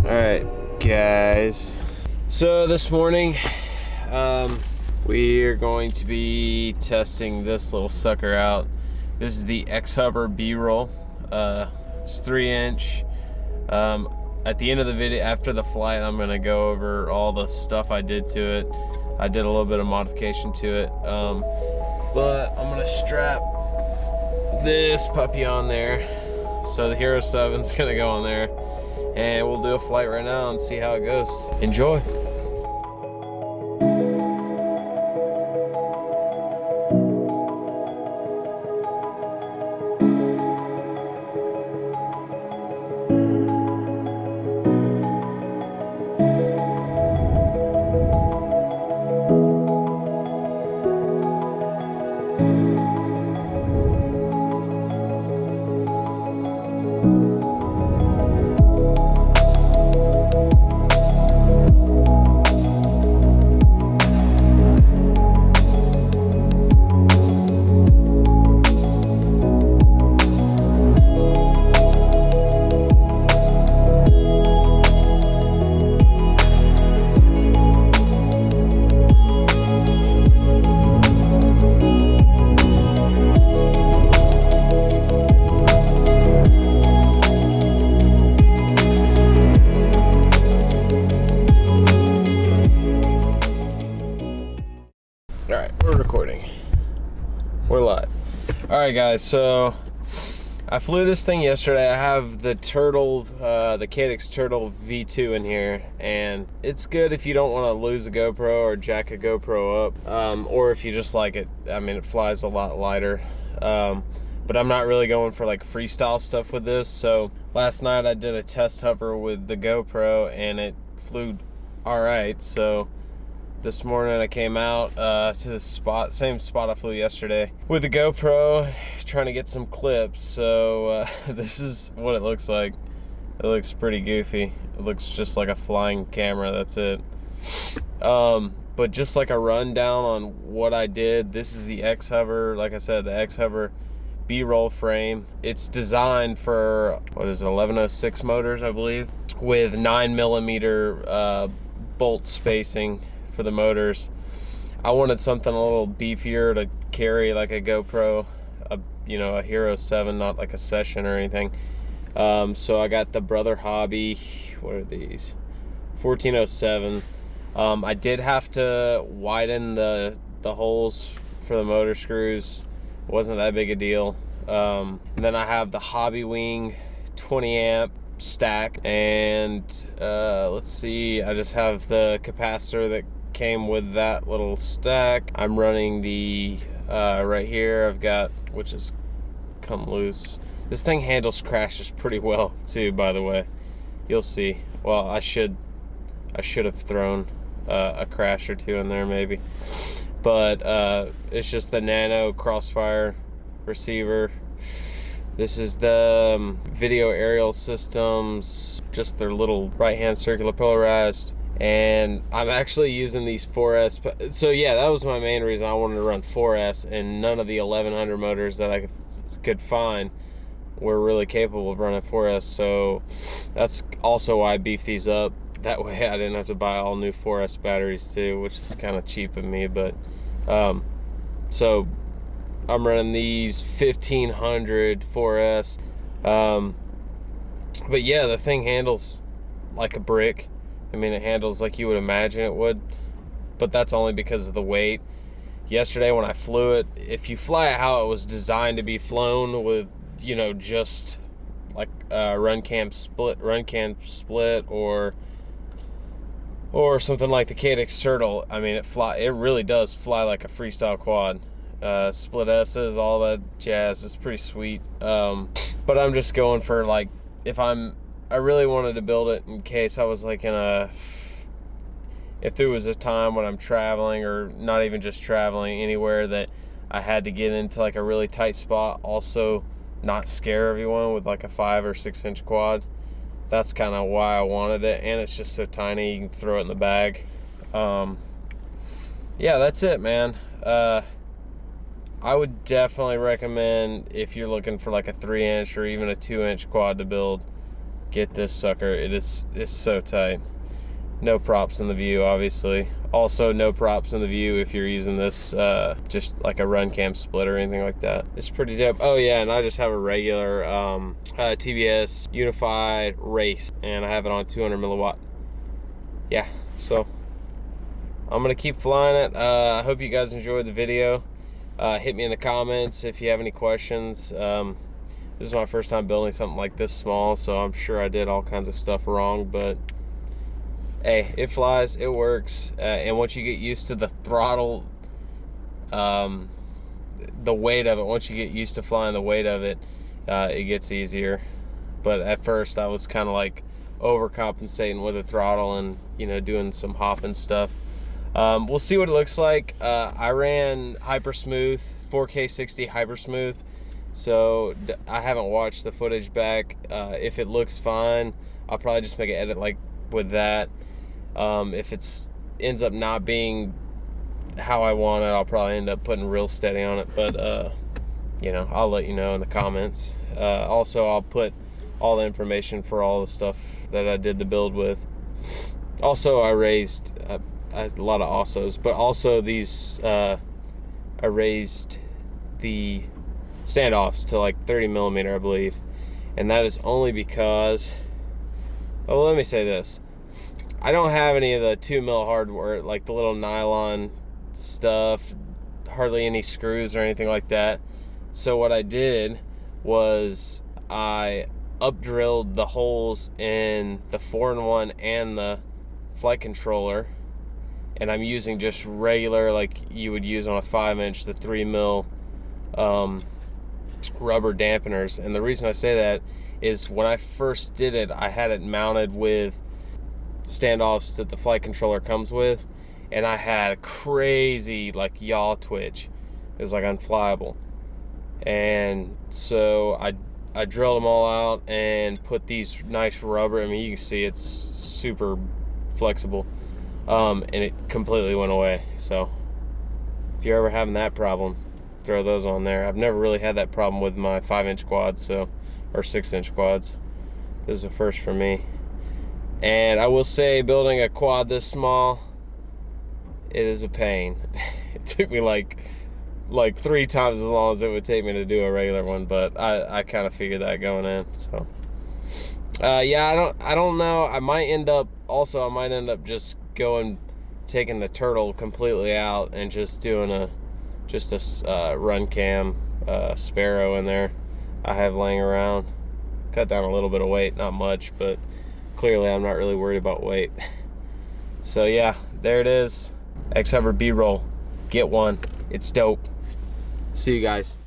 Alright guys, so this morning we are going to be testing this little sucker out. This is the XHover B-roll. It's 3-inch. At the end of the video, after the flight, I'm gonna go over all the stuff I did to it. I did a little bit of modification to it, but I'm gonna strap this puppy on there. So the Hero 7's gonna go on there, and we'll do a flight right now and see how it goes. Enjoy. We're live. Alright guys, so I flew this thing yesterday. I have the the Caddx Turtle V2 in here, and it's good if you don't want to lose a GoPro or jack a GoPro up, or if you just like it. I mean, it flies a lot lighter, but I'm not really going for like freestyle stuff with this. So last night I did a test hover with the GoPro and it flew alright. So this morning I came out to the same spot I flew yesterday with the GoPro, trying to get some clips. So this is what it looks like. It looks pretty goofy. It looks just like a flying camera, that's it. But just like a rundown on what I did, this is the XHover, like I said, the XHover B-roll frame. It's designed for, what is it, 1106 motors, I believe, with 9mm bolt spacing for the motors. I wanted something a little beefier to carry, like a GoPro, a Hero 7, not like a Session or anything. So I got the BrotherHobby, what are these, 1407. I did have to widen the holes for the motor screws. It wasn't that big a deal. And then I have the HobbyWing 20 amp stack, and let's see, I just have the capacitor that came with that little stack. I'm running the right here, I've got, which is come loose. This thing handles crashes pretty well too, by the way. You'll see. Well, I should have thrown a crash or two in there maybe, but it's just the Nano Crossfire receiver. This is the video aerial systems, just their little right-hand circular polarized. And I'm actually using these 4S. So yeah, that was my main reason I wanted to run 4S, and none of the 1100 motors that I could find were really capable of running 4S. So that's also why I beefed these up. That way I didn't have to buy all new 4S batteries too, which is kind of cheap of me. But so I'm running these 1500 4S. But yeah, the thing handles like a brick. I mean, it handles like you would imagine it would, but that's only because of the weight. Yesterday when I flew it, if you fly it how it was designed to be flown with, just like run cam split, or something like the Caddx Turtle, I mean, it really does fly like a freestyle quad. Split S's, all that jazz is pretty sweet. But I'm just going for, like, I really wanted to build it in case I was like if there was a time when I'm traveling, or not even just traveling, anywhere that I had to get into like a really tight spot, also not scare everyone with like a 5 or 6 inch quad. That's kind of why I wanted it, and it's just so tiny you can throw it in the bag. Yeah, that's it, man. I would definitely recommend, if you're looking for like a 3-inch or even a 2-inch quad to build, get this sucker. It's so tight. No props in the view, obviously. Also, no props in the view if you're using this just like a run cam split or anything like that. It's pretty dope. Oh yeah, and I just have a regular TBS Unify Race, and I have it on 200 milliwatt. Yeah, so I'm gonna keep flying it. I hope you guys enjoyed the video. Hit me in the comments if you have any questions. This is my first time building something like this small, so I'm sure I did all kinds of stuff wrong, but hey, it flies, it works, and once you get used to the throttle, the weight of it, once you get used to flying the weight of it, it gets easier. But at first I was kind of like overcompensating with the throttle and, you know, doing some hopping stuff. We'll see what it looks like. I ran Hypersmooth, 4K 60 Hypersmooth, so I haven't watched the footage back. If it looks fine, I'll probably just make an edit like with that. If it ends up not being how I want it, I'll probably end up putting ReelSteady on it, but you know, I'll let you know in the comments. Also, I'll put all the information for all the stuff that I did the build with. Also, I raised a lot of ASOs, but also these I raised the standoffs to like 30 millimeter, I believe, and that is only because, oh, let me say this. I don't have any of the 2mm hardware, like the little nylon stuff, hardly any screws or anything like that. So what I did was I up-drilled the holes in the 4-in-1 and the flight controller, and I'm using just regular, like you would use on a 5-inch, the 3mm rubber dampeners. And the reason I say that is when I first did it, I had it mounted with standoffs that the flight controller comes with, and I had a crazy like yaw twitch. It was like unflyable, and so I drilled them all out and put these nice rubber, I mean, you can see it's super flexible, and it completely went away. So if you're ever having that problem, throw those on there. I've never really had that problem with my 5-inch quads, so, or 6-inch quads. This is a first for me. And I will say, building a quad this small, it is a pain. It took me like 3 times as long as it would take me to do a regular one, but I kind of figured that going in. So yeah, I don't know. I might end up just taking the Turtle completely out and just doing a run cam Sparrow in there I have laying around. Cut down a little bit of weight, not much, but clearly I'm not really worried about weight. So yeah, there it is. XHover B-roll. Get one. It's dope. See you guys.